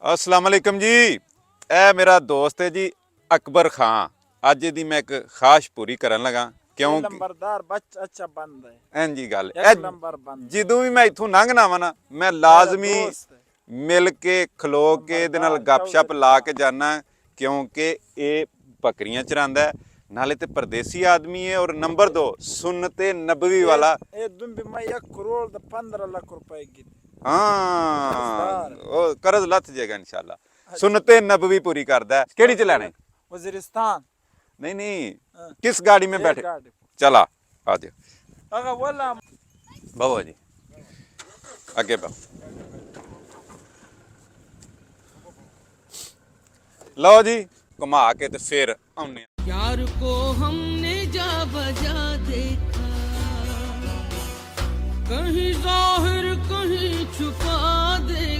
अस्सलाम वालेकुम जी। ਇਹ ਮੇਰਾ ਦੋਸਤ ਹੈ ਜੀ ਅਕਬਰ ਖਾਨ। ਅੱਜ ਦੀ ਮੈਂ ਇੱਕ ਖਾਸ ਪੂਰੀ ਕਰਨ ਲਗਾ ਕਿਉਂਕਿ ਨੰਬਰਦਾਰ ਬੱਚ ਅੱਛਾ ਬੰਦਾ ਹੈ। ਐਂ ਜੀ ਗੱਲ ਇੱਕ ਨੰਬਰ ਬੰਦਾ। ਜਦੋਂ ਵੀ ਮੈਂ ਇੱਥੋਂ ਲੰਘਣਾ ਵਾ ਨਾ ਮੈਂ ਲਾਜ਼ਮੀ ਮਿਲ ਕੇ ਖਲੋ ਕੇ ਇਹਦੇ ਨਾਲ ਗੱਪਸ਼ਪ ਲਾ ਕੇ ਜਾਣਾ ਕਿਉਂਕਿ ਇਹ ਬੱਕਰੀਆਂ ਚਰਾਂਦਾ ਨਾਲੇ ਤੇ ਪਰਦੇਸੀ ਆਦਮੀ है और नंबर 2 सुन्नते नबवी वाला ਇਹ ਦੁੰ ਵੀ ਮੈਂ 1 ਕਰੋੜ ਤੇ 15 ਲੱਖ ਰੁਪਏ ਕੀ हाँ ਉਹ ਕਰਜ਼ ਲੱਥ ਜਾਏਗਾ ਇਨਸ਼ਾਅੱਲਾ। सुन्नते नबवी पूरी करदा है। केड़ी च लेने? वजीरिस्तान। नहीं नहीं किस गाड़ी में बैठे? चला आ जाओ। अगर बोला बाबा जी आगे बाबा लो जी घुमा के ते फिर आउने। यार को हमने जा बजा देखा, कहीं जाहिर कहीं छुपा देखा।